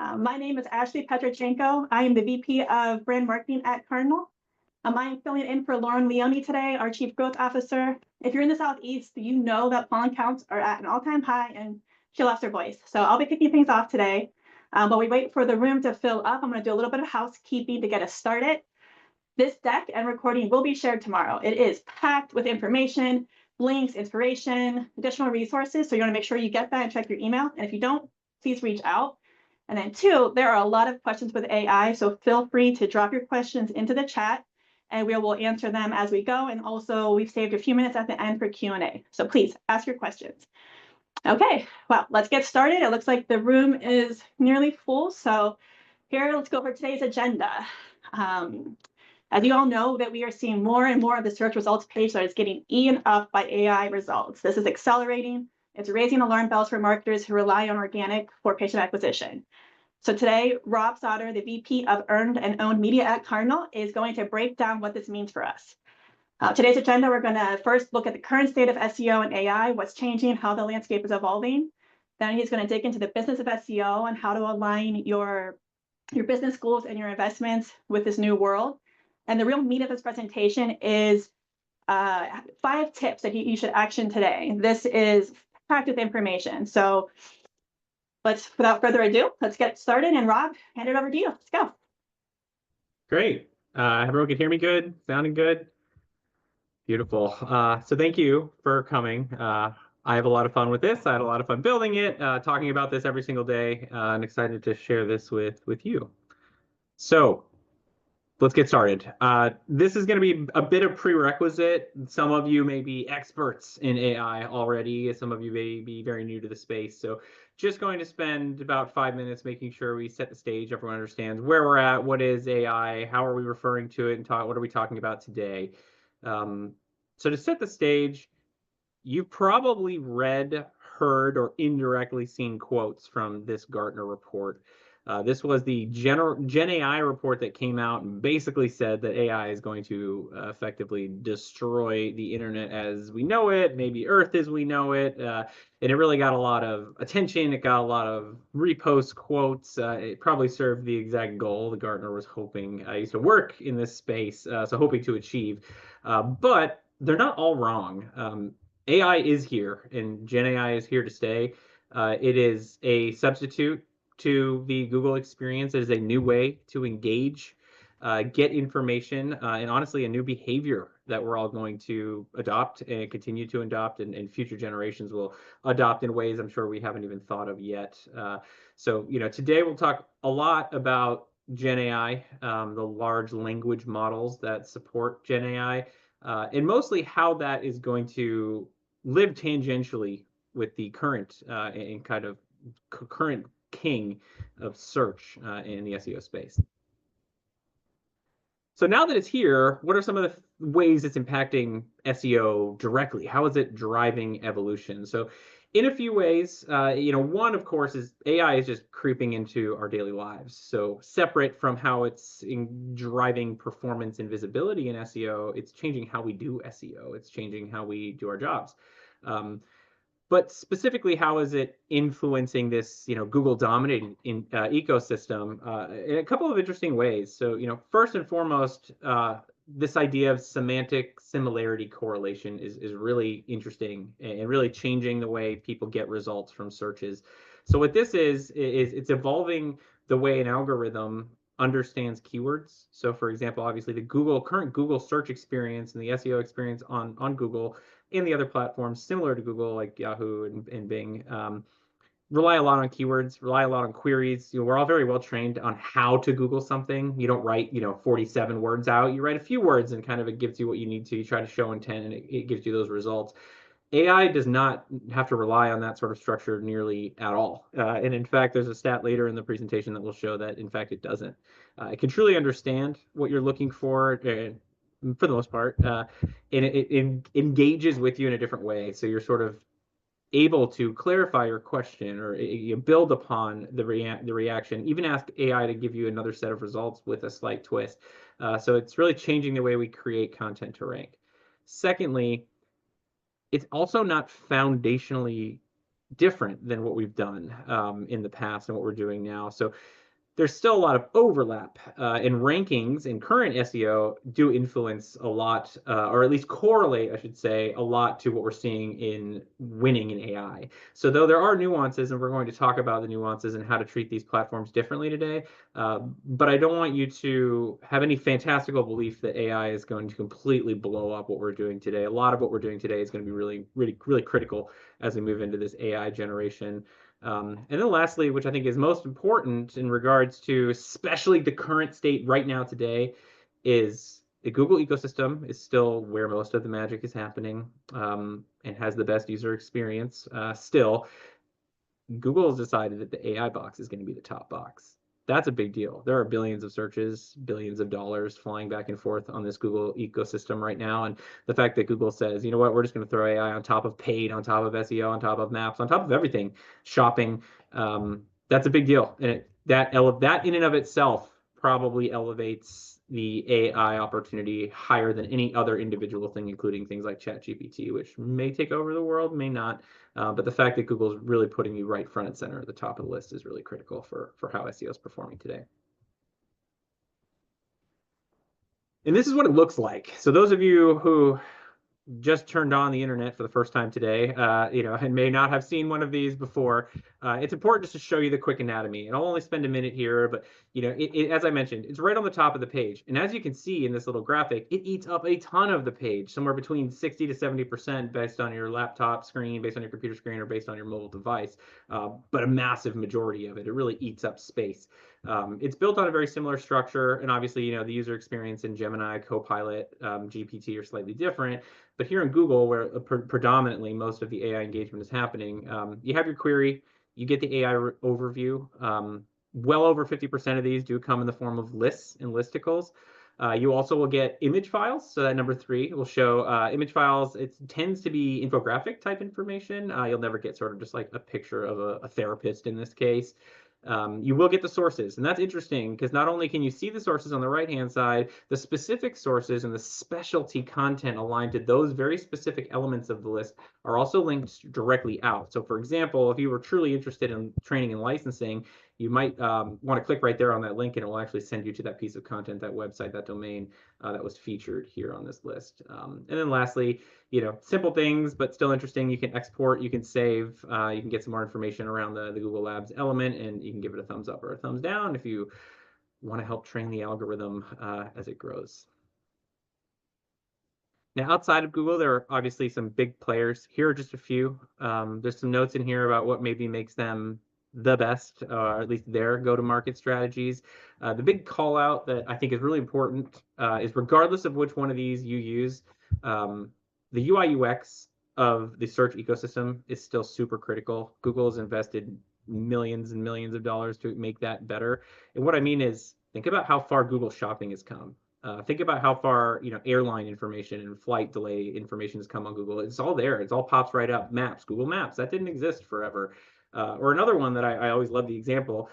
My name is Ashley Petrochenko. I am the VP of Brand Marketing at Cardinal. I am filling in for Lauren Leone today, our Chief Growth Officer. If you're in the Southeast, you know that pollen counts are at an all-time high and she lost her voice. So I'll be kicking things off today. While we wait for the room to fill up, I'm going to do a little bit of housekeeping to get us started. This deck and recording will be shared tomorrow. It is packed with information, links, inspiration, additional resources. So you want to make sure you get that and check your email. And if you don't, please reach out. And then two, there are a lot of questions with AI. So feel free to drop your questions into the chat and we will answer them as we go. And also we've saved a few minutes at the end for Q&A. So please ask your questions. Okay, well, let's get started. It looks like the room is nearly full. So here, let's go over today's agenda. As you all know, that we are seeing more and more of the search results page that is getting eaten up by AI results. This is accelerating. It's raising alarm bells for marketers who rely on organic for patient acquisition. So today, Rob Sauter, the VP of Earned and Owned Media at Cardinal, is going to break down what this means for us. Today's agenda, we're going to first look at the current state of SEO and AI, what's changing, how the landscape is evolving. Then he's going to dig into the business of SEO and how to align your business goals and your investments with this new world. And the real meat of this presentation is 5 tips that you should action today. This is packed with information. So without further ado, let's get started. And Rob, hand it over to you. Let's go. Great. Everyone can hear me good? Sounding good? Beautiful. So thank you for coming. I have a lot of fun with this. I had a lot of fun building it, talking about this every single day, and excited to share this with you. So let's get started. This is going to be a bit of prerequisite. Some of you may be experts in AI already. Some of you may be very new to the space. So just going to spend about 5 minutes making sure we set the stage. Everyone understands where we're at, what is AI, how are we referring to it, and what are we talking about today. So to set the stage, you've probably read, heard, or indirectly seen quotes from this Gartner report. This was the Gen AI report that came out and basically said that AI is going to effectively destroy the internet as we know it, maybe Earth as we know it. And it really got a lot of attention. It got a lot of repost quotes. It probably served the exact goal the Gartner was hoping. I used to work in this space, so hoping to achieve. But they're not all wrong. AI is here, and Gen AI is here to stay. It is a substitute to the Google experience. It is a new way to engage, get information, and honestly, a new behavior that we're all going to adopt and continue to adopt, and future generations will adopt in ways I'm sure we haven't even thought of yet. So, today we'll talk a lot about Gen AI, the large language models that support Gen AI, and mostly how that is going to live tangentially with the current and kind of current king of search in the SEO space. So now that it's here, what are some of the ways it's impacting SEO directly? How is it driving evolution? So in a few ways, one, of course, is AI is just creeping into our daily lives. So separate from how it's driving performance and visibility in SEO, it's changing how we do SEO. It's changing how we do our jobs. But specifically, how is it influencing this, Google dominated ecosystem in a couple of interesting ways? So, first and foremost, this idea of semantic similarity correlation is really interesting and really changing the way people get results from searches. So what this is it's evolving the way an algorithm understands keywords. So for example, obviously the current Google search experience and the SEO experience on Google and the other platforms similar to Google like Yahoo and Bing rely a lot on keywords, rely a lot on queries. We're all very well trained on how to Google something. You don't write, 47 words out. You write a few words and kind of it gives you what you need to. You try to show intent and it gives you those results. AI does not have to rely on that sort of structure nearly at all. And in fact, there's a stat later in the presentation that will show that, in fact, it doesn't. It can truly understand what you're looking for the most part, and it engages with you in a different way. So you're sort of able to clarify your question or you build upon the reaction, even ask AI to give you another set of results with a slight twist. So it's really changing the way we create content to rank. Secondly, it's also not foundationally different than what we've done in the past and what we're doing now. So there's still a lot of overlap in rankings in current SEO do influence a lot, or at least correlate, I should say, a lot to what we're seeing in winning in AI. So though there are nuances, and we're going to talk about the nuances and how to treat these platforms differently today, but I don't want you to have any fantastical belief that AI is going to completely blow up what we're doing today. A lot of what we're doing today is going to be really, really, really critical as we move into this AI generation. And then lastly, which I think is most important in regards to especially the current state right now today, is the Google ecosystem is still where most of the magic is happening and has the best user experience still. Google has decided that the AI box is going to be the top box. That's a big deal. There are billions of searches, billions of dollars flying back and forth on this Google ecosystem right now. And the fact that Google says, you know what, we're just going to throw AI on top of paid, on top of SEO, on top of maps, on top of everything, shopping, that's a big deal. And that in and of itself probably elevates the AI opportunity higher than any other individual thing, including things like ChatGPT, which may take over the world, may not. But the fact that Google's really putting you right front and center at the top of the list is really critical for how SEO is performing today. And this is what it looks like. So those of you who just turned on the internet for the first time today, and may not have seen one of these before, it's important just to show you the quick anatomy. And I'll only spend a minute here, but as I mentioned, it's right on the top of the page. And as you can see in this little graphic, it eats up a ton of the page, somewhere between 60 to 70% based on your laptop screen, based on your computer screen, or based on your mobile device. But a massive majority of it, it really eats up space. It's built on a very similar structure, and obviously, the user experience in Gemini, Copilot, GPT are slightly different. But here in Google, where predominantly most of the AI engagement is happening, you have your query, you get the AI overview. Well over 50% of these do come in the form of lists and listicles. You also will get image files. So that number 3 will show image files. It tends to be infographic type information. You'll never get sort of just like a picture of a therapist in this case. You will get the sources, and that's interesting because not only can you see the sources on the right-hand side, the specific sources and the specialty content aligned to those very specific elements of the list are also linked directly out. So for example, if you were truly interested in training and licensing, you might want to click right there on that link, and it will actually send you to that piece of content, that website, that domain that was featured here on this list. And then lastly, simple things, but still interesting. You can export, you can save, you can get some more information around the Google Labs element, and you can give it a thumbs up or a thumbs down if you want to help train the algorithm as it grows. Now, outside of Google, there are obviously some big players. Here are just a few. There's some notes in here about what maybe makes them the best, or at least their go-to-market strategies. The big call out that I think is really important is regardless of which one of these you use, the UI UX of the search ecosystem is still super critical. Google has invested millions and millions of dollars to make that better. And what I mean is, think about how far Google Shopping has come. Think about how far airline information and flight delay information has come on Google. It's all there. It's all pops right up. Maps, Google Maps, that didn't exist forever. Or another one that I always love the example.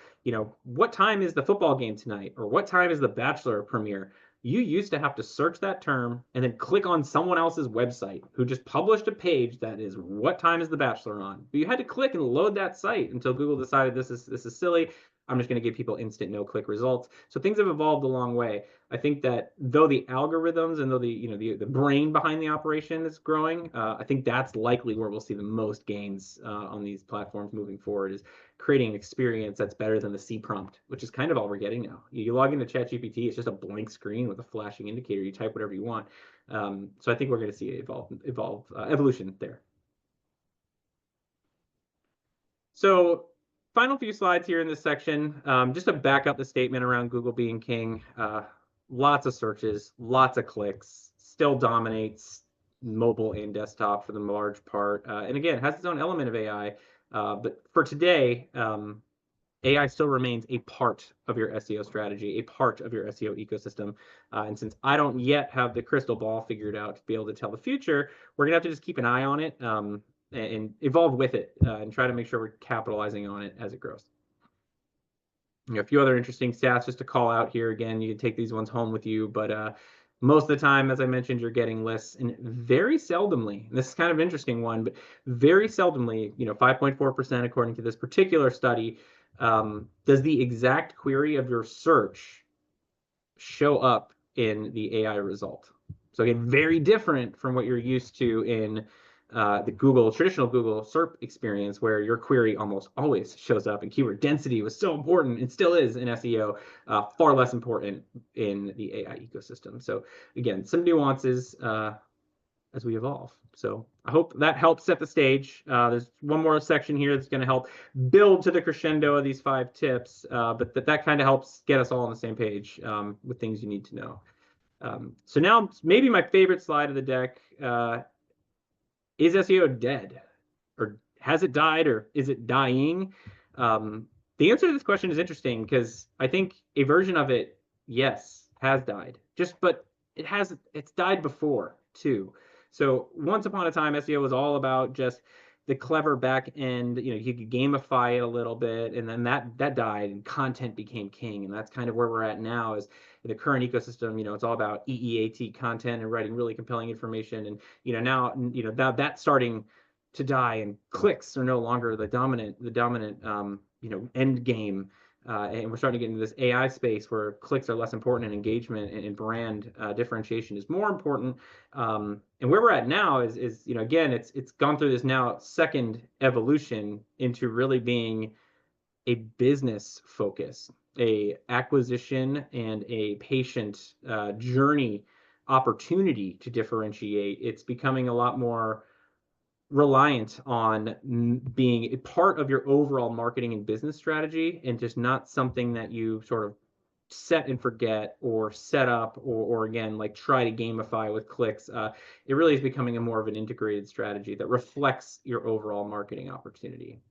What time is the football game tonight? Or what time is the Bachelor premiere? You used to have to search that term and then click on someone else's website who just published a page that is what time is the Bachelor on. But you had to click and load that site until Google decided this is silly. I'm just going to give people instant no-click results. So things have evolved a long way. I think that though the algorithms and though the brain behind the operation is growing, I think that's likely where we'll see the most gains on these platforms moving forward, is creating an experience that's better than the C prompt, which is kind of all we're getting now. You log into ChatGPT, it's just a blank screen with a flashing indicator. You type whatever you want. So I think we're going to see evolution there. So final few slides here in this section, just to back up the statement around Google being king. Lots of searches, lots of clicks, still dominates mobile and desktop for the large part. And again, has its own element of AI. But for today, AI still remains a part of your SEO strategy, a part of your SEO ecosystem. And since I don't yet have the crystal ball figured out to be able to tell the future, we're going to have to just keep an eye on it and evolve with it and try to make sure we're capitalizing on it as it grows. A few other interesting stats just to call out here. Again, you can take these ones home with you, but Most of the time, as I mentioned, you're getting lists, and very seldomly, and this is kind of an interesting one, but very seldomly, 5.4% according to this particular study, does the exact query of your search show up in the AI result. So again, very different from what you're used to in the traditional Google SERP experience, where your query almost always shows up, and keyword density was so important and still is in SEO, far less important in the AI ecosystem. So again, some nuances as we evolve. So I hope that helps set the stage. There's one more section here that's going to help build to the crescendo of these 5 tips, but that kind of helps get us all on the same page with things you need to know. So now maybe my favorite slide of the deck, is SEO dead? Or has it died, or is it dying? The answer to this question is interesting because I think a version of it, yes, has died. But it's died before too. So once upon a time, SEO was all about just the clever back end. You could gamify it a little bit, and then that died, and content became king. And that's kind of where we're at now. Is the current ecosystem. It's all about EEAT content and writing really compelling information. And now that's starting to die, and clicks are no longer the dominant end game. And we're starting to get into this AI space where clicks are less important, and engagement and brand differentiation is more important. And where we're at now is again, it's gone through this now second evolution into really being a business focus, a acquisition and a patient journey opportunity to differentiate. It's becoming a lot more reliant on being a part of your overall marketing and business strategy, and just not something that you sort of set and forget, or set up, or again, like try to gamify with clicks. It really is becoming a more of an integrated strategy that reflects your overall marketing opportunity.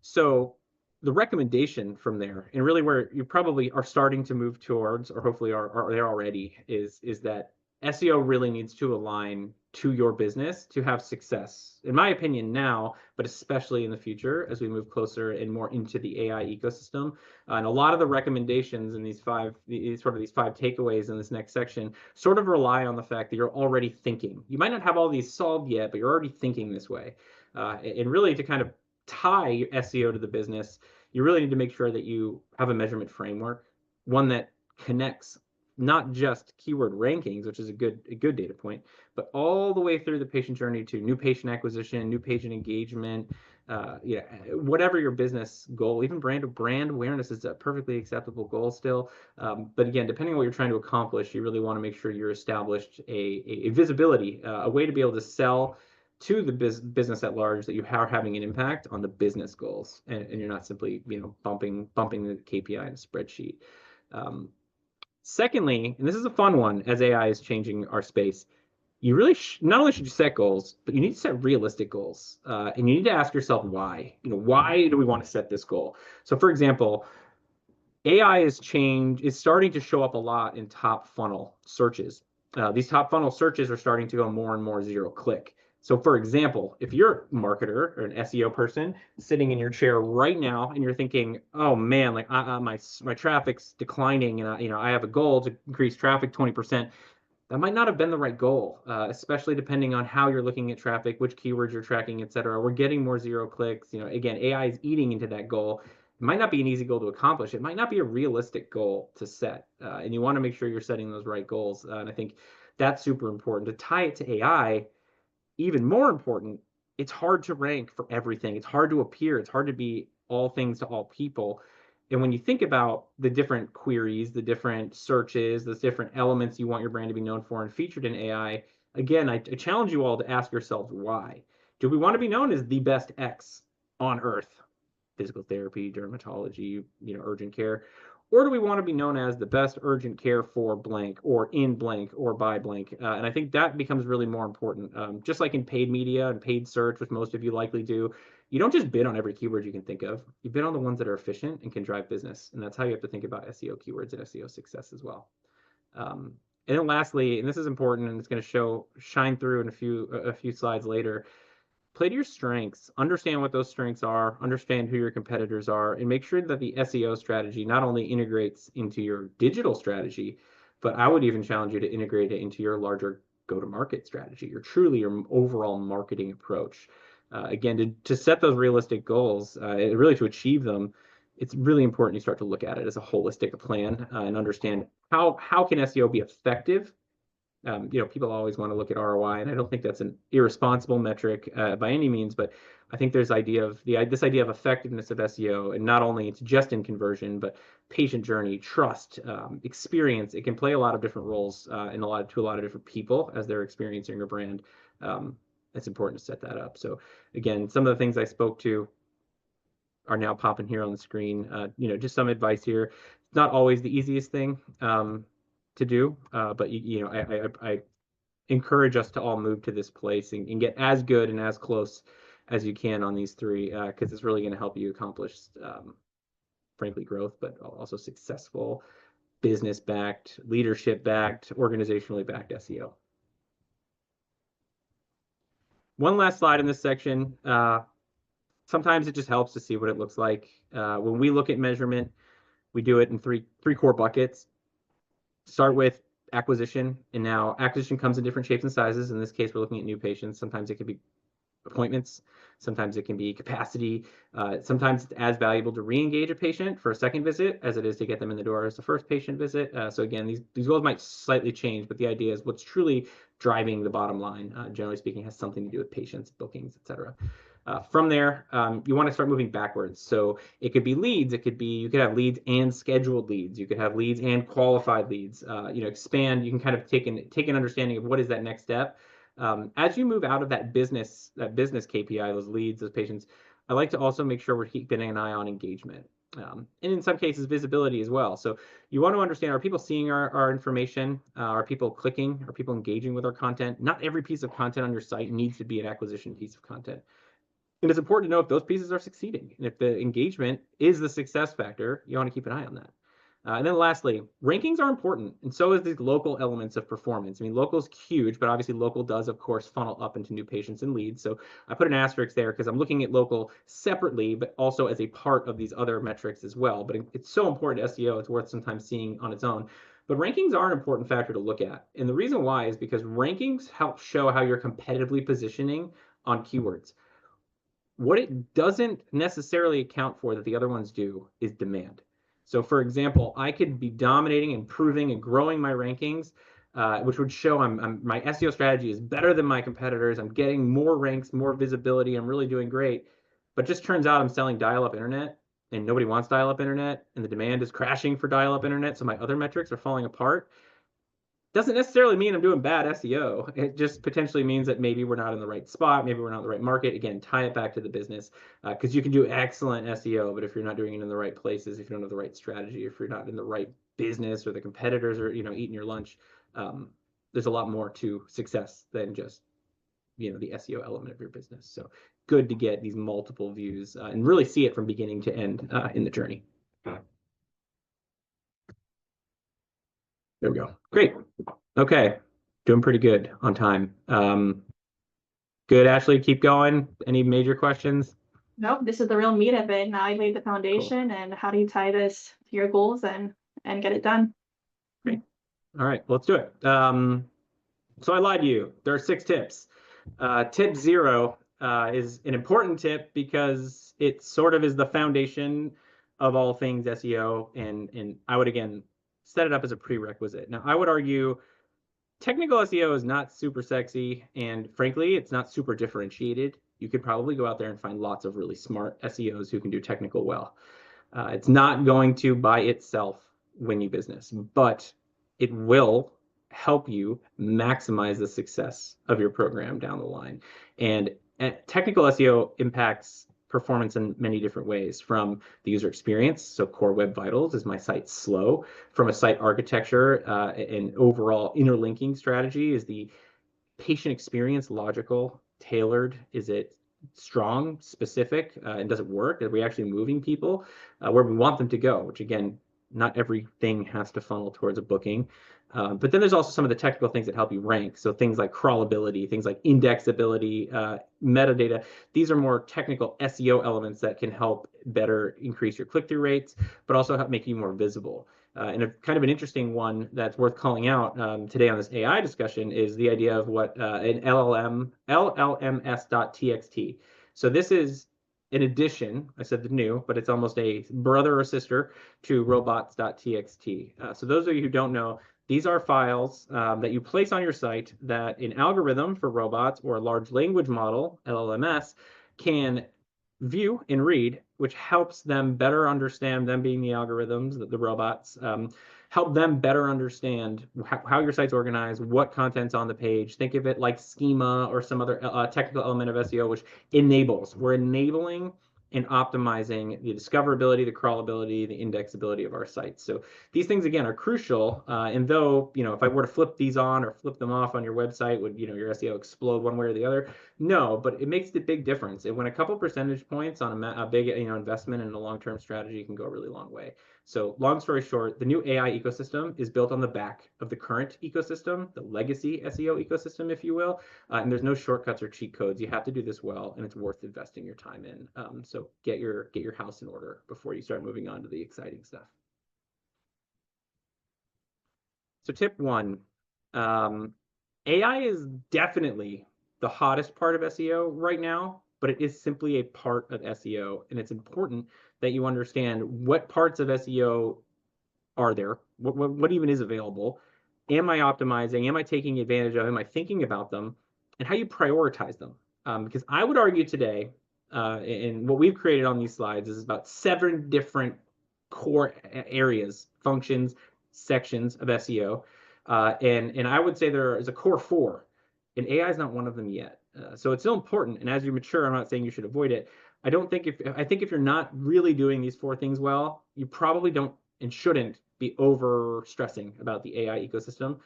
So the recommendation from there, and really where you probably are starting to move towards, or hopefully are there already, is that SEO really needs to align to your business to have success, in my opinion now, but especially in the future as we move closer and more into the AI ecosystem. And a lot of the recommendations in these five takeaways in this next section sort of rely on the fact that you're already thinking. You might not have all these solved yet, but you're already thinking this way. And really, to kind of tie SEO to the business, you really need to make sure that you have a measurement framework, one that connects not just keyword rankings, which is a good data point, but all the way through the patient journey to new patient acquisition, new patient engagement, whatever your business goal. Even brand awareness is a perfectly acceptable goal still. But again, depending on what you're trying to accomplish, you really want to make sure you're established a visibility, a way to be able to sell to the business at large that you are having an impact on the business goals, and you're not simply bumping the KPI in a spreadsheet. Secondly, and this is a fun one as AI is changing our space, you really not only should you set goals, but you need to set realistic goals, and you need to ask yourself why. Why do we want to set this goal? So, for example, AI is starting to show up a lot in top funnel searches. These top funnel searches are starting to go more and more zero click. So, for example, if you're a marketer or an SEO person sitting in your chair right now and you're thinking, "Oh man, like my traffic's declining, and I have a goal to increase traffic 20%," that might not have been the right goal, especially depending on how you're looking at traffic, which keywords you're tracking, et cetera. We're getting more zero clicks. Again, AI is eating into that goal. It might not be an easy goal to accomplish. It might not be a realistic goal to set, and you want to make sure you're setting those right goals. And I think that's super important. To tie it to AI, even more important, it's hard to rank for everything. It's hard to appear. It's hard to be all things to all people. And when you think about the different queries, the different searches, the different elements you want your brand to be known for and featured in AI, again, I challenge you all to ask yourselves why. Do we want to be known as the best X on earth? Physical therapy, dermatology, urgent care. Or do we want to be known as the best urgent care for blank, or in blank, or by blank? And I think that becomes really more important. Just like in paid media and paid search, which most of you likely do, you don't just bid on every keyword you can think of. You bid on the ones that are efficient and can drive business. And that's how you have to think about SEO keywords and SEO success as well. And then lastly, and this is important, and it's going to shine through in a few slides later, play to your strengths, understand what those strengths are, understand who your competitors are, and make sure that the SEO strategy not only integrates into your digital strategy, but I would even challenge you to integrate it into your larger go-to-market strategy, your overall marketing approach. Again, to set those realistic goals, really to achieve them, it's really important you start to look at it as a holistic plan and understand how can SEO be effective. People always want to look at ROI, and I don't think that's an irresponsible metric by any means, but I think there's this idea of effectiveness of SEO, and not only it's just in conversion, but patient journey, trust, experience. It can play a lot of different roles to a lot of different people as they're experiencing your brand. It's important to set that up. So again, some of the things I spoke to are now popping here on the screen. Just some advice here. It's not always the easiest thing to do, but I encourage us to all move to this place and get as good and as close as you can on these three, because it's really going to help you accomplish, frankly, growth, but also successful, business-backed, leadership-backed, organizationally backed SEO. One last slide in this section. Sometimes it just helps to see what it looks like. When we look at measurement, we do it in three core buckets. Start with acquisition, and now acquisition comes in different shapes and sizes. In this case, we're looking at new patients. Sometimes it could be appointments. Sometimes it can be capacity. Sometimes it's as valuable to re-engage a patient for a second visit as it is to get them in the door as the first patient visit. So again, these goals might slightly change, but the idea is what's truly driving the bottom line, generally speaking, has something to do with patients, bookings, et cetera. From there, you want to start moving backwards. So it could be leads. You could have leads and scheduled leads. You could have leads and qualified leads. Expand. You can kind of take an understanding of what is that next step. As you move out of that business KPI, those leads, those patients, I like to also make sure we're keeping an eye on engagement. And in some cases, visibility as well. So you want to understand, are people seeing our information? Are people clicking? Are people engaging with our content? Not every piece of content on your site needs to be an acquisition piece of content. And it's important to know if those pieces are succeeding. And if the engagement is the success factor, you want to keep an eye on that. And then lastly, rankings are important, and so is these local elements of performance. I mean, local is huge, but obviously local does, of course, funnel up into new patients and leads. So I put an asterisk there because I'm looking at local separately, but also as a part of these other metrics as well. But it's so important to SEO, it's worth sometimes seeing on its own. But rankings are an important factor to look at. And the reason why is because rankings help show how you're competitively positioning on keywords. What it doesn't necessarily account for that the other ones do is demand. So for example, I could be dominating, improving, and growing my rankings, which would show my SEO strategy is better than my competitors. I'm getting more ranks, more visibility. I'm really doing great. But just turns out I'm selling dial-up internet, and nobody wants dial-up internet, and the demand is crashing for dial-up internet, so my other metrics are falling apart. Doesn't necessarily mean I'm doing bad SEO. It just potentially means that maybe we're not in the right spot, maybe we're not in the right market. Again, tie it back to the business, because you can do excellent SEO, but if you're not doing it in the right places, if you don't have the right strategy, if you're not in the right business, or the competitors are eating your lunch, there's a lot more to success than just the SEO element of your business. So good to get these multiple views and really see it from beginning to end in the journey. There we go. Great. Okay. Doing pretty good on time. Good, Ashley. Keep going. Any major questions? Nope, this is the real meat of it. Now I laid the foundation, cool. And how do you tie this to your goals and get it done? Great. All right, let's do it. So I lied to you. There are 6 tips. Tip 0 is an important tip because it sort of is the foundation of all things SEO, and I would, again, set it up as a prerequisite. Now, I would argue technical SEO is not super sexy, and frankly, it's not super differentiated. You could probably go out there and find lots of really smart SEOs who can do technical well. It's not going to by itself win you business, but it will help you maximize the success of your program down the line. And technical SEO impacts performance in many different ways, from the user experience. So core web vitals, is my site slow? From a site architecture and overall interlinking strategy, is the patient experience logical, tailored? Is it strong, specific, and does it work? Are we actually moving people where we want them to go? Which again, Not everything has to funnel towards a booking. But then there's also some of the technical things that help you rank. So things like crawlability, things like indexability, metadata. These are more technical SEO elements that can help better increase your click-through rates, but also help make you more visible. And a kind of an interesting one that's worth calling out today on this AI discussion is the idea of what an LLMs.txt. So this is in addition, I said the new, but it's almost a brother or sister to robots.txt. So those of you who don't know, these are files that you place on your site that an algorithm for robots or a large language model, LLMS, can view and read, which helps them better understand, them being the algorithms, the robots, help them better understand how your site's organized, what content's on the page. Think of it like schema or some other technical element of SEO, which enables. We're enabling and optimizing the discoverability, the crawlability, the indexability of our sites. So these things, again, are crucial. And though, if I were to flip these on or flip them off on your website, would, your SEO explode one way or the other? No, but it makes a big difference. And when a couple percentage points on a big, investment in a long-term strategy can go a really long way. So long story short, the new AI ecosystem is built on the back of the current ecosystem, the legacy SEO ecosystem, if you will. And there's no shortcuts or cheat codes. You have to do this well, and it's worth investing your time in. So get your house in order before you start moving on to the exciting stuff. So tip one, AI is definitely the hottest part of SEO right now, but it is simply a part of SEO, and it's important that you understand what parts of SEO are there, what even is available, am I optimizing, am I taking advantage of, am I thinking about them, and how you prioritize them. Because I would argue today, and what we've created on these slides is about 7 different core areas, functions, sections of SEO. And I would say there is a core 4, and AI is not one of them yet. So it's still important. And as you mature, I'm not saying you should avoid it. I think if you're not really doing these 4 things well, you probably don't and shouldn't be over stressing about the AI ecosystem.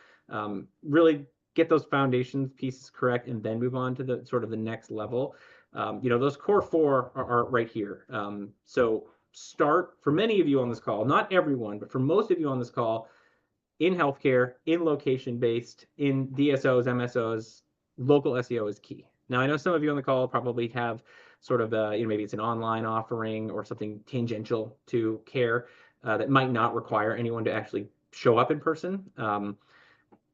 Really get those foundations pieces correct and then move on to the sort of the next level. Those core 4 are right here. So start, for many of you on this call, not everyone, but for most of you on this call, in healthcare, in location-based, in DSOs, MSOs, local SEO is key. Now, I know some of you on the call probably have sort of, maybe it's an online offering or something tangential to care that might not require anyone to actually show up in person.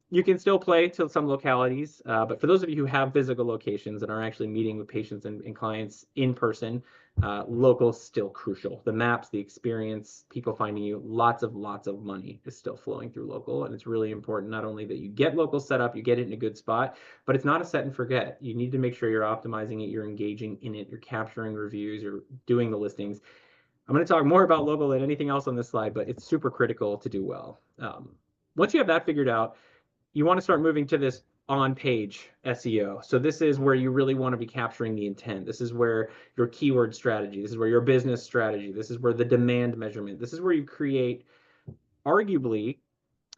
You can still play to some localities, but for those of you who have physical locations and are actually meeting with patients and clients in person, local is still crucial. The maps, the experience, people finding you, lots of money is still flowing through local. And it's really important not only that you get local set up, you get it in a good spot, but it's not a set and forget. You need to make sure you're optimizing it, you're engaging in it, you're capturing reviews, you're doing the listings. I'm going to talk more about local than anything else on this slide, but it's super critical to do well. Once you have that figured out, you want to start moving to this on-page SEO. So this is where you really want to be capturing the intent. This is where your keyword strategy, this is where your business strategy, this is where the demand measurement, this is where you create arguably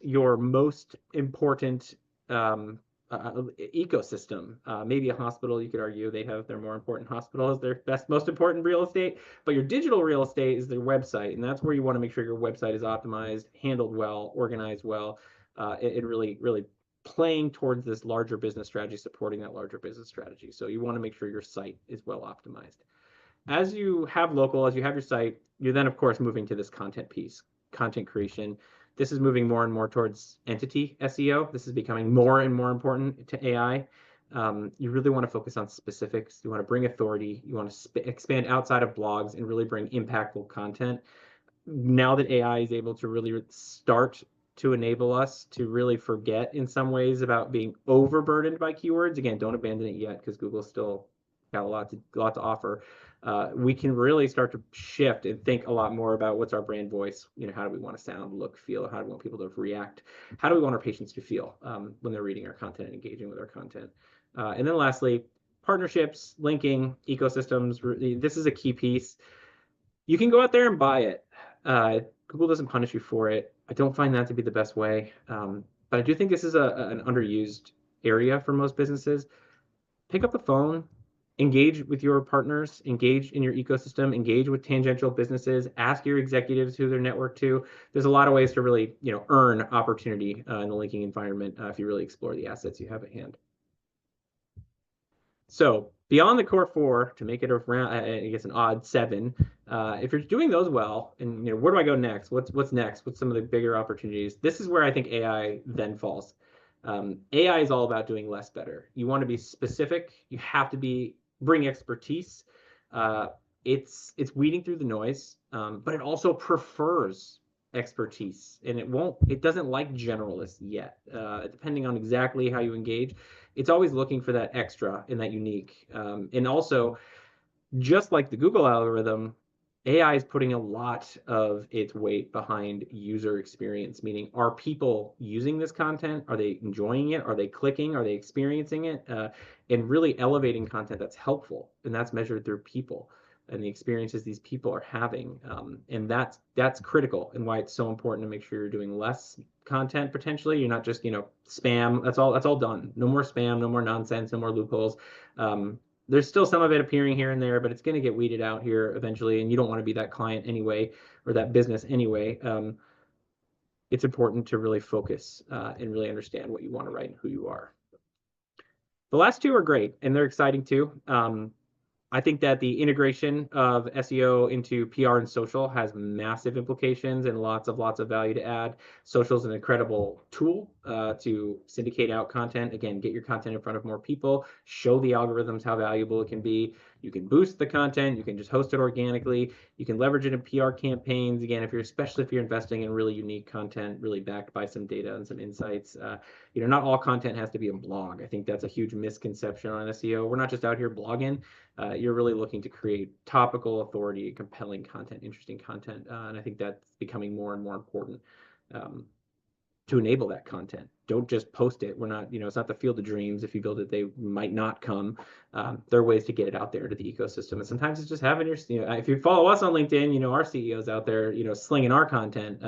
your most important ecosystem. Maybe a hospital, you could argue they have their more important hospital as their most important real estate, but your digital real estate is their website, and that's where you want to make sure your website is optimized, handled well, organized well, and really playing towards this larger business strategy, supporting that larger business strategy. So you want to make sure your site is well optimized. As you have local, as you have your site, you're then, of course, moving to this content piece, content creation. This is moving more and more towards entity SEO. This is becoming more and more important to AI. You really want to focus on specifics. You want to bring authority. You want to expand outside of blogs and really bring impactful content. Now that AI is able to really start to enable us to really forget in some ways about being overburdened by keywords. Again, don't abandon it yet because Google's still got a lot to offer. We can really start to shift and think a lot more about what's our brand voice. How do we want to sound, look, feel? How do we want people to react? How do we want our patients to feel when they're reading our content and engaging with our content? And then lastly, partnerships, linking, ecosystems. This is a key piece. You can go out there and buy it. Google doesn't punish you for it. I don't find that to be the best way. But I do think this is an underused area for most businesses. Pick up the phone, engage with your partners, engage in your ecosystem, engage with tangential businesses, ask your executives who they're networked to. There's a lot of ways to really, earn opportunity in the linking environment if you really explore the assets you have at hand. So beyond the core 4, to make it around, I guess, an odd 7, if you're doing those well, and where do I go next? What's next? What's some of the bigger opportunities? This is where I think AI then falls. AI is all about doing less better. You want to be specific. You have to bring expertise. It's weeding through the noise, but it also prefers expertise, and it doesn't like generalists yet. Depending on exactly how you engage, it's always looking for that extra and that unique. And also, just like the Google algorithm, AI is putting a lot of its weight behind user experience, meaning, are people using this content? Are they enjoying it? Are they clicking? Are they experiencing it? And really elevating content that's helpful, and that's measured through people and the experiences these people are having. And that's critical, and why it's so important to make sure you're doing less content potentially. You're not just, spam. That's all done. No more spam, no more nonsense, no more loopholes. There's still some of it appearing here and there, but it's going to get weeded out here eventually, and you don't want to be that client anyway, or that business anyway. It's important to really focus and really understand what you want to write and who you are. The last 2 are great, and they're exciting too. I think that the integration of SEO into PR and social has massive implications and lots of value to add. Social is an incredible tool to syndicate out content. Again, get your content in front of more people, show the algorithms how valuable it can be. You can boost the content. You can just host it organically. You can leverage it in PR campaigns. Again, especially if you're investing in really unique content, really backed by some data and some insights. Not all content has to be a blog. I think that's a huge misconception on SEO. We're not just out here blogging. You're really looking to create topical authority, compelling content, interesting content. And I think that's becoming more and more important to enable that content. Don't just post it. We're not, it's not the field of dreams. If you build it, they might not come. There are ways to get it out there to the ecosystem. And sometimes it's just having your, if you follow us on LinkedIn, our CEOs out there, slinging our content.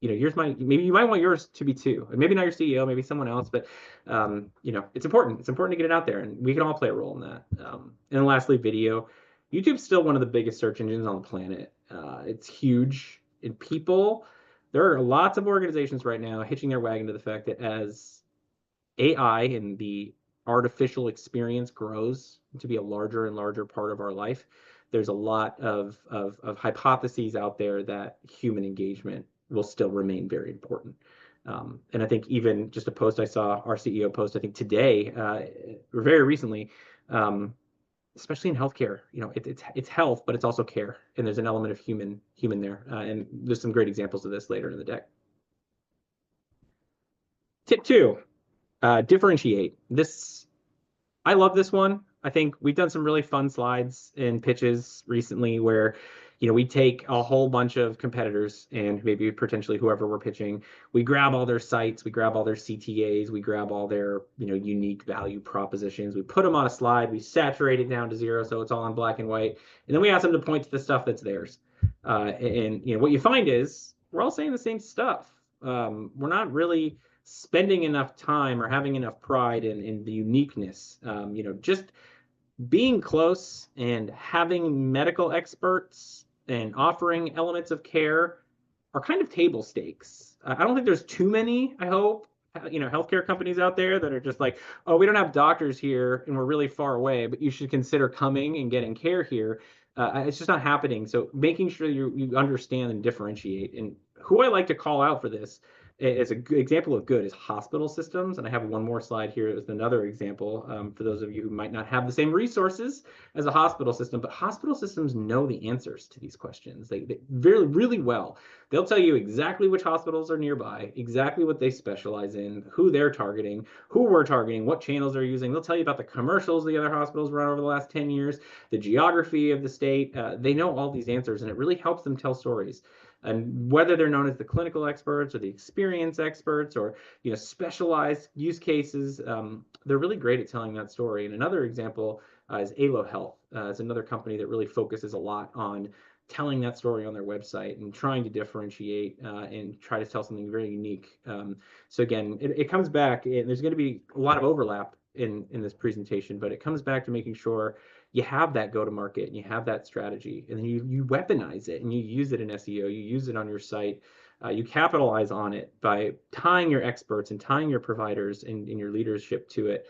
Maybe you might want yours to be too. Maybe not your CEO, maybe someone else, but it's important. It's important to get it out there, and we can all play a role in that. And then lastly, video. YouTube's still one of the biggest search engines on the planet. It's huge. And there are lots of organizations right now hitching their wagon to the fact that as AI and the artificial experience grows to be a larger and larger part of our life, there's a lot of hypotheses out there that human engagement will still remain very important. And I think even just a post I saw, our CEO post, I think today, or very recently, especially in healthcare, it's health, but it's also care, and there's an element of human there. And there's some great examples of this later in the deck. Tip 2, differentiate. I love this one. I think we've done some really fun slides and pitches recently where, we take a whole bunch of competitors and maybe potentially whoever we're pitching, we grab all their sites, we grab all their CTAs, we grab all their, unique value propositions, we put them on a slide, we saturate it down to 0 so it's all in black and white, and then we ask them to point to the stuff that's theirs. And what you find is we're all saying the same stuff. We're not really spending enough time or having enough pride in the uniqueness. Just being close and having medical experts and offering elements of care are kind of table stakes. I don't think there's too many, I hope, healthcare companies out there that are just like, oh, we don't have doctors here and we're really far away, but you should consider coming and getting care here. It's just not happening. So making sure you understand and differentiate. And who I like to call out for this as a good example of good is hospital systems. And I have one more slide here as another example for those of you who might not have the same resources as a hospital system, but hospital systems know the answers to these questions. They very, really well. They'll tell you exactly which hospitals are nearby, exactly what they specialize in, who they're targeting, who we're targeting, what channels they're using. They'll tell you about the commercials the other hospitals run over the last 10 years, the geography of the state. They know all these answers, and it really helps them tell stories. And whether they're known as the clinical experts or the experience experts or specialized use cases, they're really great at telling that story. And another example is Alo Health. It's another company that really focuses a lot on telling that story on their website and trying to differentiate and try to tell something very unique. So again, it comes back, and there's going to be a lot of overlap in this presentation, but it comes back to making sure you have that go-to-market and you have that strategy, and then you weaponize it and you use it in SEO, you use it on your site, you capitalize on it by tying your experts and tying your providers and your leadership to it.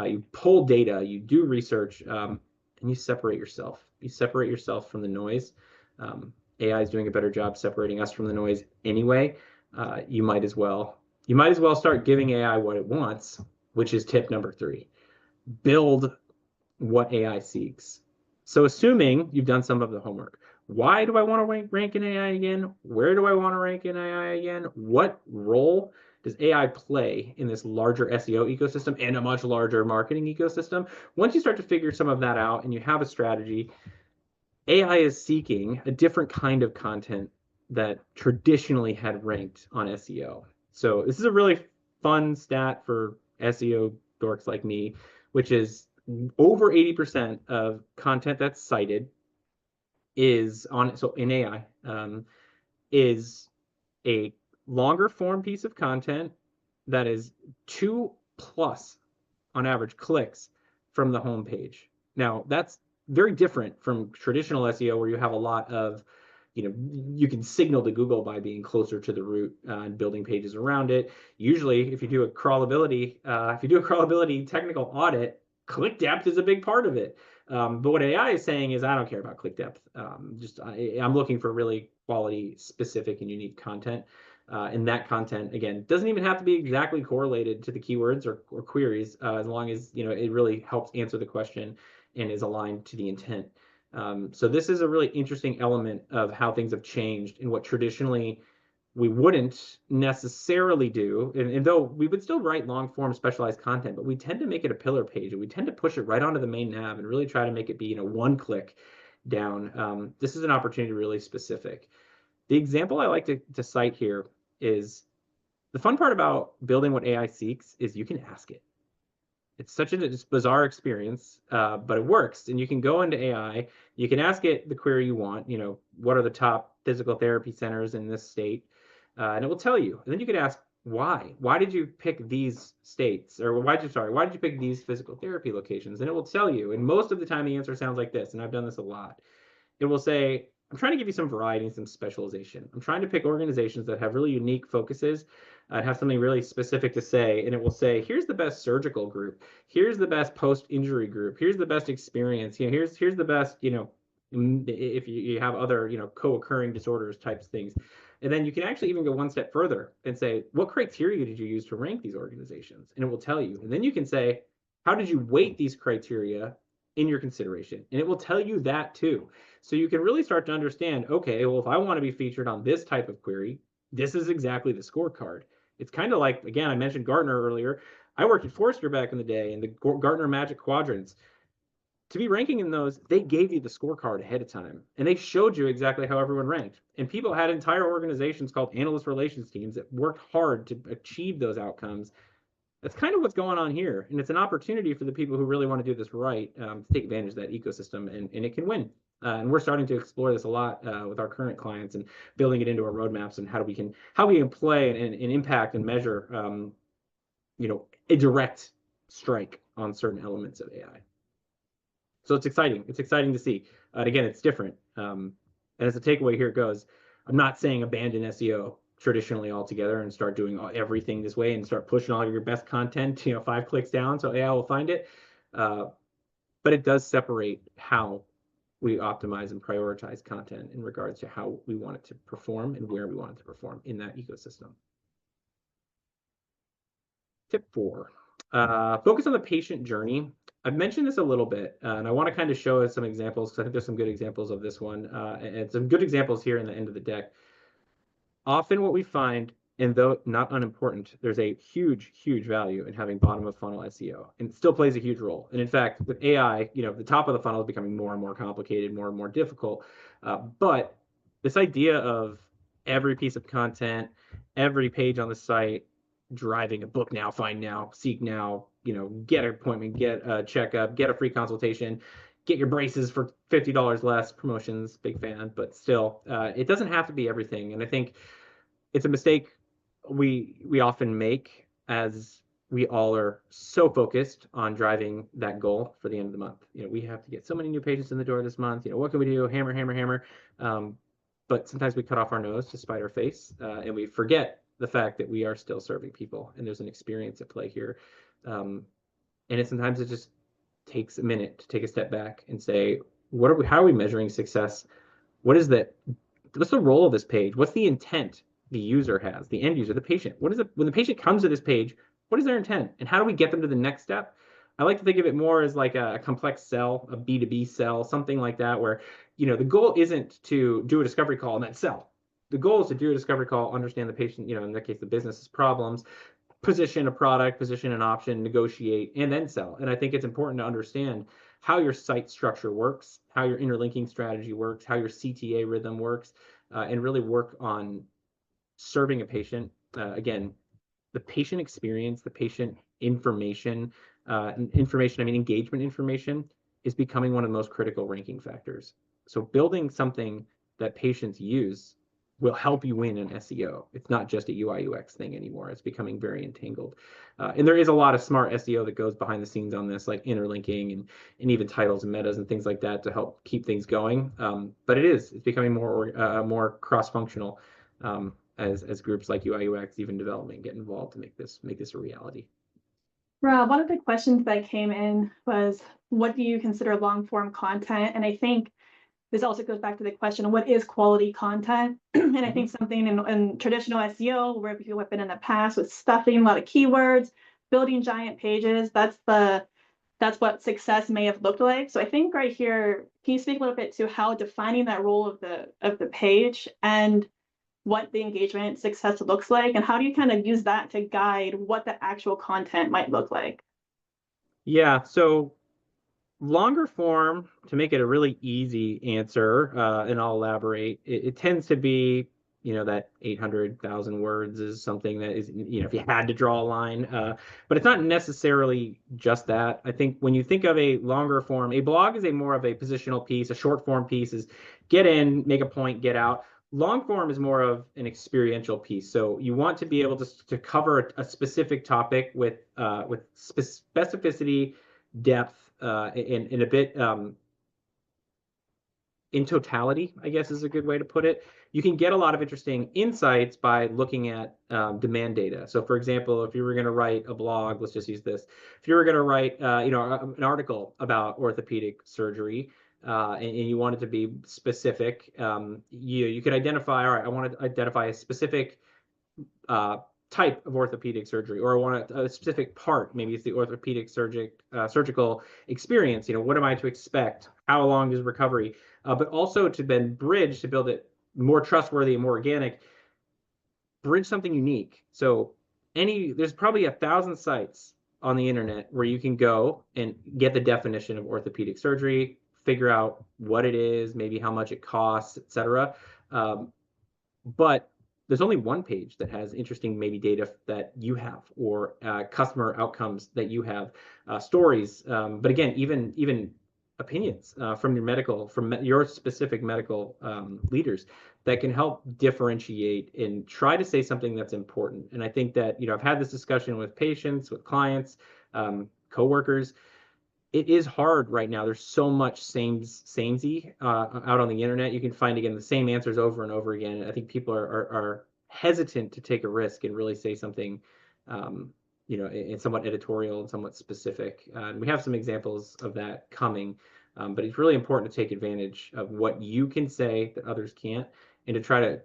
You pull data, you do research, and you separate yourself. You separate yourself from the noise. AI is doing a better job separating us from the noise anyway. You might as well start giving AI what it wants, which is tip number 3. Build what AI seeks. So assuming you've done some of the homework, why do I want to rank in AI again? Where do I want to rank in AI again? What role does AI play in this larger SEO ecosystem and a much larger marketing ecosystem? Once you start to figure some of that out and you have a strategy, AI is seeking a different kind of content that traditionally had ranked on SEO. So this is a really fun stat for SEO dorks like me, which is over 80% of content that's cited is on, so in AI, is a longer form piece of content that is 2+ on average clicks from the home page. Now, that's very different from traditional SEO where you have a lot of, you can signal to Google by being closer to the root and building pages around it. Usually, if you do a crawlability technical audit, click depth is a big part of it. But what AI is saying is, I don't care about click depth. I'm looking for really quality, specific, and unique content. And that content, again, doesn't even have to be exactly correlated to the keywords or queries, as long as it really helps answer the question and is aligned to the intent. So this is a really interesting element of how things have changed in what traditionally we wouldn't necessarily do. And though we would still write long form specialized content, but we tend to make it a pillar page and we tend to push it right onto the main nav and really try to make it be, one click down. This is an opportunity to really specific. The example I like to cite here is the fun part about building what AI seeks is you can ask it. It's such a bizarre experience, but it works. And you can go into AI, you can ask it the query you want, what are the top physical therapy centers in this state? And it will tell you. And then you could ask, why? Why did you pick these states? Or why did you pick these physical therapy locations? And it will tell you. And most of the time the answer sounds like this, and I've done this a lot. It will say, I'm trying to give you some variety and some specialization. I'm trying to pick organizations that have really unique focuses, have something really specific to say, and it will say, here's the best surgical group, here's the best post-injury group, here's the best experience, here's the best, if you have other, co-occurring disorders types things. And then you can actually even go one step further and say, what criteria did you use to rank these organizations? And it will tell you. And then you can say, how did you weight these criteria in your consideration? And it will tell you that too. So you can really start to understand, okay, well, if I want to be featured on this type of query, this is exactly the scorecard. It's kind of like, again, I mentioned Gartner earlier. I worked at Forrester back in the day in the Gartner Magic Quadrants. To be ranking in those, they gave you the scorecard ahead of time, and they showed you exactly how everyone ranked. And people had entire organizations called analyst relations teams that worked hard to achieve those outcomes. That's kind of what's going on here. And it's an opportunity for the people who really want to do this right, to take advantage of that ecosystem, and it can win. And we're starting to explore this a lot with our current clients and building it into our roadmaps and how we can play and impact and measure, a direct strike on certain elements of AI. So it's exciting. It's exciting to see. And again, it's different. And as a takeaway, here it goes. I'm not saying abandon SEO traditionally altogether and start doing everything this way and start pushing all your best content, 5 clicks down so AI will find it. But it does separate how we optimize and prioritize content in regards to how we want it to perform and where we want it to perform in that ecosystem. Tip 4, focus on the patient journey. I've mentioned this a little bit, and I want to kind of show us some examples because I think there's some good examples of this one, and some good examples here in the end of the deck. Often what we find, and though not unimportant, there's a huge, huge value in having bottom of funnel SEO, and it still plays a huge role. And in fact, with AI, the top of the funnel is becoming more and more complicated, more and more difficult. But this idea of every piece of content, every page on the site, driving a book now, find now, seek now, get an appointment, get a checkup, get a free consultation, get your braces for $50 less, promotions, big fan, but still, it doesn't have to be everything. And I think it's a mistake we often make as we all are so focused on driving that goal for the end of the month. We have to get so many new patients in the door this month. What can we do? Hammer, hammer, hammer. But sometimes we cut off our nose to spite our face, and we forget the fact that we are still serving people, and there's an experience at play here. And sometimes it just takes a minute to take a step back and say, how are we measuring success? What's the role of this page? What's the intent the user has, the end user, the patient? When the patient comes to this page, what is their intent? And how do we get them to the next step? I like to think of it more as like a complex sell, a B2B sell, something like that, where the goal isn't to do a discovery call and then sell. The goal is to do a discovery call, understand the patient, in that case, the business's problems, position a product, position an option, negotiate, and then sell. And I think it's important to understand how your site structure works, how your interlinking strategy works, how your CTA rhythm works, and really work on serving a patient. Again, the patient experience, the patient information, engagement information is becoming one of the most critical ranking factors. So building something that patients use will help you win in SEO. It's not just a UI UX thing anymore. It's becoming very entangled. And there is a lot of smart SEO that goes behind the scenes on this, like interlinking and even titles and metas and things like that to help keep things going. But it's becoming more cross-functional as groups like UI UX, even development, get involved to make this a reality. Rob, one of the questions that came in was, what do you consider long form content? And I think this also goes back to the question of what is quality content? And I think something in traditional SEO, where people have been in the past with stuffing a lot of keywords, building giant pages, that's what success may have looked like. So I think right here, can you speak a little bit to how defining that role of the page and what the engagement success looks like, and how do you kind of use that to guide what the actual content might look like? Yeah, so longer form, to make it a really easy answer, and I'll elaborate, it tends to be, that 800,000 words is something that is, if you had to draw a line, but it's not necessarily just that. I think when you think of a longer form, a blog is more of a positional piece, a short form piece is get in, make a point, get out. Long form is more of an experiential piece. So you want to be able to cover a specific topic with specificity, depth, in a bit in totality, I guess is a good way to put it. You can get a lot of interesting insights by looking at demand data. So for example, if you were going to write a blog, let's just use this. If you were going to write an article about orthopedic surgery, and you wanted to be specific, you could identify, all right, I want to identify a specific type of orthopedic surgery, or I want a specific part. Maybe it's the orthopedic surgical experience. What am I to expect? How long is recovery? But also to then bridge, to build it more trustworthy and more organic, bridge something unique. So there's probably 1,000 sites on the internet where you can go and get the definition of orthopedic surgery, figure out what it is, maybe how much it costs, etc. But there's only one page that has interesting maybe data that you have, or customer outcomes that you have, stories. But again, even opinions from your specific medical leaders that can help differentiate and try to say something that's important. And I think that, I've had this discussion with patients, with clients, coworkers. It is hard right now. There's so much samey out on the internet. You can find, again, the same answers over and over again. I think people are hesitant to take a risk and really say something, in somewhat editorial and somewhat specific. And we have some examples of that coming, but it's really important to take advantage of what you can say that others can't, and to try to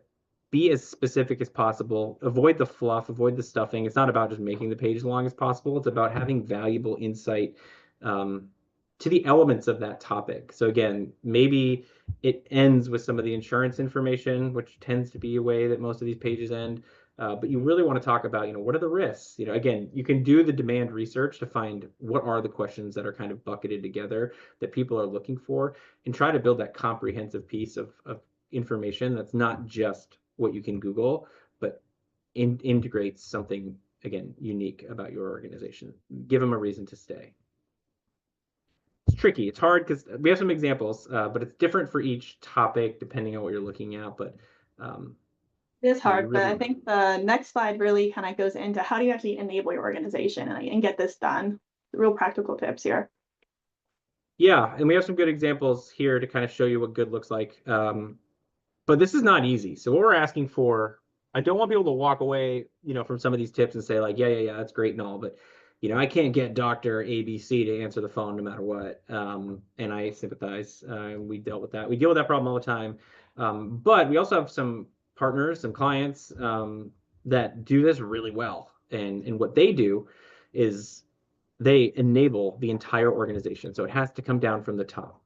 be as specific as possible. Avoid the fluff, avoid the stuffing. It's not about just making the page as long as possible. It's about having valuable insight to the elements of that topic. So again, maybe it ends with some of the insurance information, which tends to be a way that most of these pages end. But you really want to talk about, what are the risks? Again, you can do the demand research to find what are the questions that are kind of bucketed together that people are looking for, and try to build that comprehensive piece of information that's not just what you can Google, but integrates something, again, unique about your organization. Give them a reason to stay. It's tricky. It's hard because we have some examples, but it's different for each topic depending on what you're looking at. But It is You hard, but I really, think the next slide really kind of goes into how do you actually enable your organization and get this done. Real practical tips here. yeah, and we have some good examples here to kind of show you what good looks like. But this is not easy. So what we're asking for, I don't want people to walk away, from some of these tips and say like, yeah, that's great and all, but I can't get Dr. ABC to answer the phone no matter what. And I sympathize. We dealt with that. We deal with that problem all the time. But we also have some partners, some clients that do this really well. And what they do is they enable the entire organization. So it has to come down from the top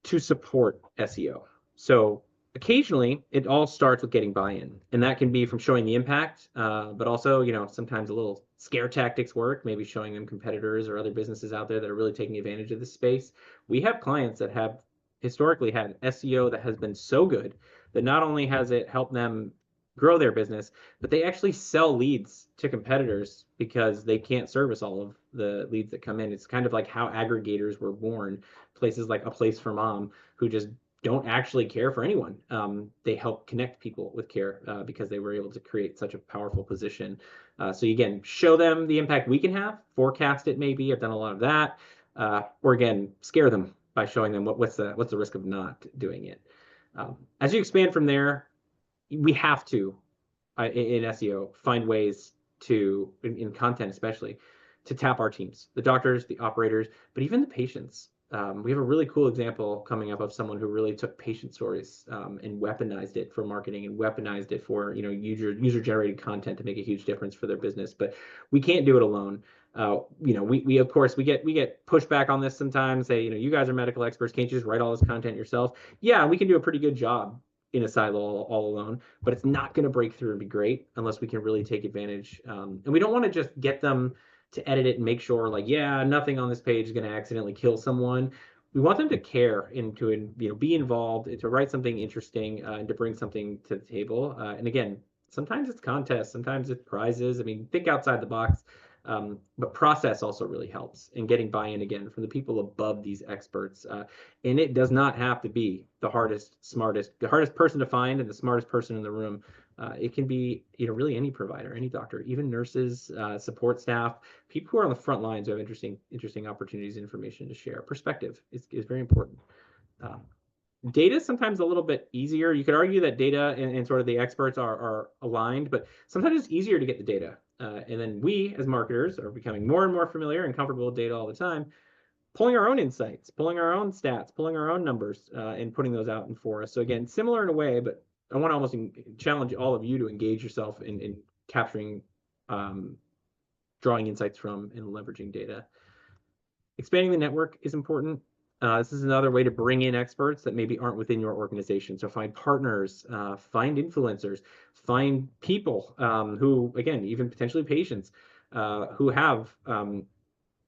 to support SEO. So occasionally it all starts with getting buy-in, and that can be from showing the impact, but also, sometimes a little scare tactics work, maybe showing them competitors or other businesses out there that are really taking advantage of this space. We have clients that have historically had SEO that has been so good that not only has it helped them grow their business, but they actually sell leads to competitors because they can't service all of the leads that come in. It's kind of like how aggregators were born, places like A Place for Mom, who just don't actually care for anyone. They help connect people with care because they were able to create such a powerful position. So again, show them the impact we can have, forecast it maybe. I've done a lot of that, or again, scare them by showing them what's the risk of not doing it. As you expand from there, we have to in SEO find ways to in content especially to tap our teams, the doctors, the operators, but even the patients. We have a really cool example coming up of someone who really took patient stories and weaponized it for marketing and weaponized it for user generated content to make a huge difference for their business. But we can't do it alone. We of course we get pushback on this sometimes. Say, you guys are medical experts, can't you just write all this content yourself? Yeah, we can do a pretty good job in a silo all alone, but it's not going to break through and be great unless we can really take advantage. And we don't want to just get them to edit it and make sure like, yeah, nothing on this page is going to accidentally kill someone. We want them to care and to be involved, to write something interesting and to bring something to the table. And again, sometimes it's contests, sometimes it's prizes. I mean, think outside the box. But process also really helps in getting buy-in again from the people above these experts. And it does not have to be the hardest person to find and the smartest person in the room. It can be, really any provider, any doctor, even nurses, support staff, people who are on the front lines who have interesting opportunities, information to share. Perspective is very important. Data is sometimes a little bit easier. You could argue that data and sort of the experts are aligned, but sometimes it's easier to get the data. And then we, as marketers, are becoming more and more familiar and comfortable with data all the time, pulling our own insights, pulling our own stats, pulling our own numbers, and putting those out in for us. So again, similar in a way, but I want to almost challenge all of you to engage yourself in capturing, drawing insights from and leveraging data. Expanding the network is important. This is another way to bring in experts that maybe aren't within your organization. So find partners, find influencers, find people who, again, even potentially patients who have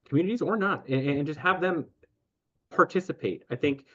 communities or not, and just have them participate. I think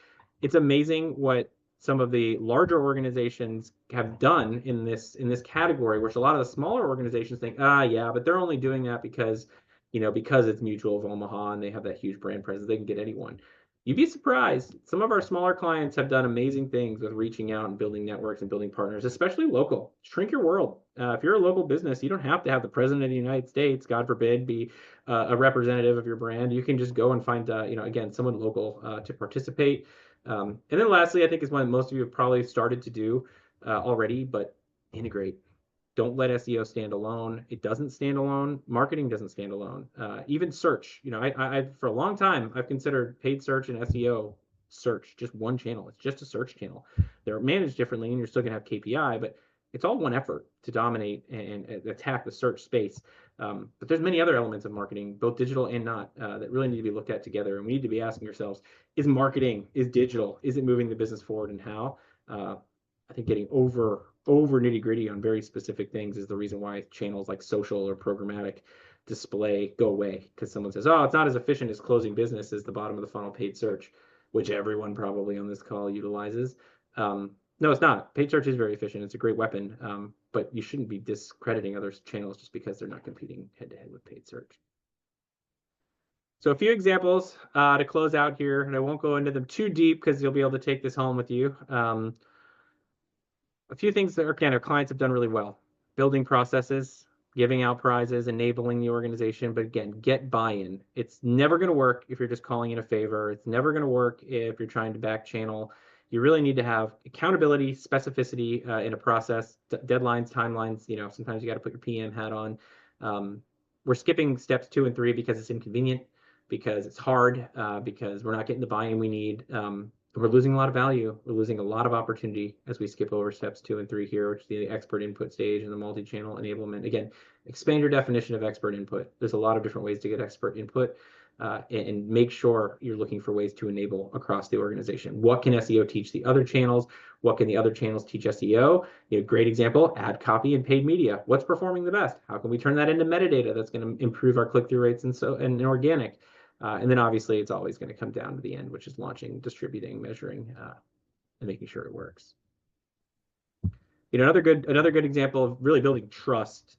it's amazing what some of the larger organizations have done in this category, which a lot of the smaller organizations think, yeah, but they're only doing that because it's Mutual of Omaha and they have that huge brand presence, they can get anyone. You'd be surprised. Some of our smaller clients have done amazing things with reaching out and building networks and building partners, especially local. Shrink your world. If you're a local business, you don't have to have the president of the United States, God forbid, be a representative of your brand. You can just go and find, again, someone local to participate. And then lastly, I think is one most of you have probably started to do already, but integrate. Don't let SEO stand alone. It doesn't stand alone. Marketing doesn't stand alone. Even search. I for a long time I've considered paid search and SEO search just one channel. It's just a search channel. They're managed differently, and you're still gonna have KPI, but it's all one effort to dominate and attack the search space. But there's many other elements of marketing, both digital and not, that really need to be looked at together. And we need to be asking ourselves: is marketing, is digital, is it moving the business forward, and how? I think getting over nitty gritty on very specific things is the reason why channels like social or programmatic display go away, because someone says, oh, it's not as efficient as closing business as the bottom of the funnel paid search, which everyone probably on this call utilizes. No, it's not. Paid search is very efficient. It's a great weapon, but you shouldn't be discrediting other channels just because they're not competing head to head with paid search. So a few examples to close out here, and I won't go into them too deep because you'll be able to take this home with you. a few things that our clients have done really well. Building processes, giving out prizes, enabling the organization, but again, get buy-in. It's never going to work if you're just calling in a favor. It's never going to work if you're trying to back channel. You really need to have accountability, specificity in a process, deadlines, timelines. Sometimes you got to put your PM hat on. We're skipping steps 2 and 3 because it's inconvenient, because it's hard, because we're not getting the buy-in we need. We're losing a lot of value. We're losing a lot of opportunity as we skip over steps 2 and 3 here, which is the expert input stage and the multi-channel enablement. Again, expand your definition of expert input. There's a lot of different ways to get expert input, and make sure you're looking for ways to enable across the organization. What can SEO teach the other channels? What can the other channels teach SEO? Great example, ad copy and paid media. What's performing the best? How can we turn that into metadata that's going to improve our click-through rates and organic? And then obviously it's always going to come down to the end, which is launching, distributing, measuring, and making sure it works. Another good example of really building trust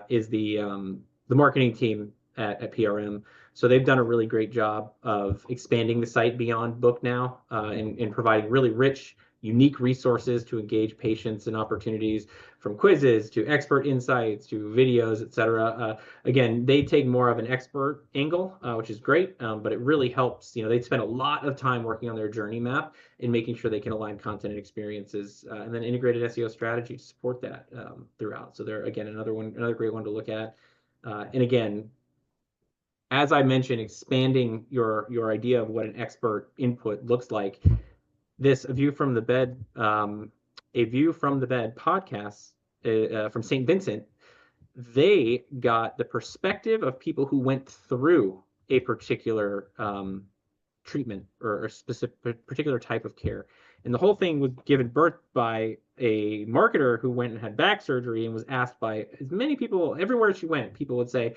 is the marketing team at PRM. So they've done a really great job of expanding the site beyond book now, and providing really rich, unique resources to engage patients and opportunities, from quizzes to expert insights to videos, etc. Again, they take more of an expert angle, which is great, but it really helps. They spend a lot of time working on their journey map and making sure they can align content and experiences, and then integrated SEO strategy to support that throughout. So they're, again, another great one to look at. And again, as I mentioned, expanding your idea of what an expert input looks like. This A View from the Bed podcast from St. Vincent, they got the perspective of people who went through a particular treatment or a specific particular type of care. And the whole thing was given birth by a marketer who went and had back surgery and was asked by as many people, everywhere she went, people would say,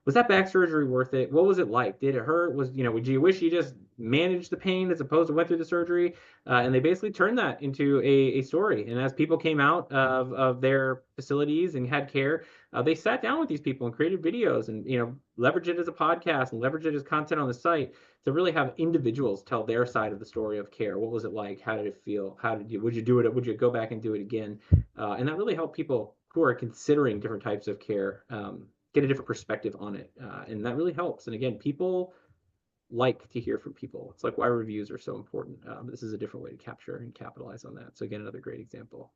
was that back surgery worth it? What was it like? Did it hurt? Would you wish you just managed the pain as opposed to went through the surgery? And they basically turned that into a story. And as people came out of their facilities and had care, they sat down with these people and created videos and, leverage it as a podcast and leverage it as content on the site to really have individuals tell their side of the story of care. What was it like? How did it feel? Would you do it? Would you go back and do it again? And that really helped people who are considering different types of care get a different perspective on it. And that really helps. And again, people like to hear from people. It's like why reviews are so important. This is a different way to capture and capitalize on that. So again, another great example.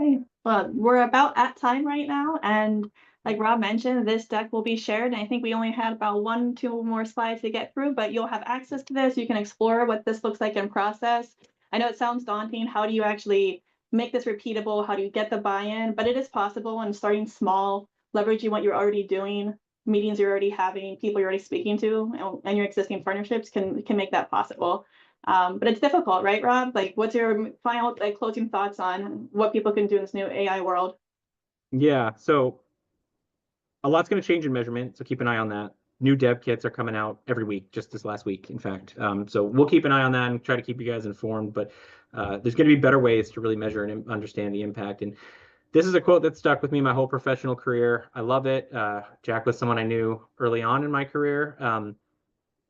Okay, well, we're about at time right now. And like Rob mentioned, this deck will be shared. And I think we only had about 1-2 more slides to get through, but you'll have access to this. You can explore what this looks like in process. I know it sounds daunting. How do you actually make this repeatable? How do you get the buy-in? But it is possible, and starting small, leveraging what you're already doing, meetings you're already having, people you're already speaking to, and your existing partnerships can make that possible. But it's difficult, right, Rob? Like, what's your final closing thoughts on what people can do in this new AI world? Yeah, so a lot's going to change in measurement, so keep an eye on that. New dev kits are coming out every week, just this last week, in fact. So we'll keep an eye on that and try to keep you guys informed. But there's going to be better ways to really measure and understand the impact. And this is a quote that stuck with me my whole professional career. I love it. Jack was someone I knew early on in my career. A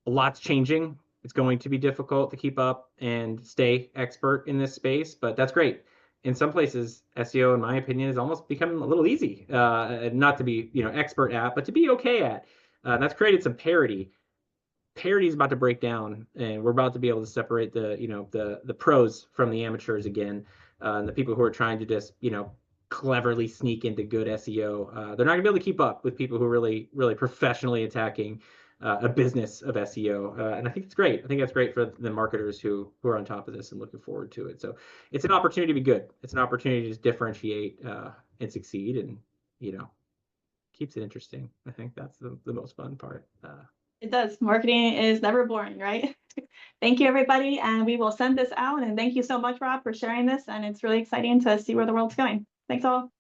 lot's changing. It's going to be difficult to keep up and stay expert in this space, but that's great. In some places, SEO, in my opinion, is almost becoming a little easy, not to be expert at, but to be okay at. That's created some parity. Parity is about to break down, and we're about to be able to separate the pros from the amateurs again, and the people who are trying to just cleverly sneak into good SEO. They're not going to be able to keep up with people who are really professionally attacking a business of SEO. And I think it's great. I think that's great for the marketers who are on top of this and looking forward to it. So it's an opportunity to be good. It's an opportunity to differentiate and succeed, and keeps it interesting. I think that's the most fun part. It does. Marketing is never boring, right? Thank you, everybody. And we will send this out. And thank you so much, Rob, for sharing this. And it's really exciting to see where the world's going. Thanks all.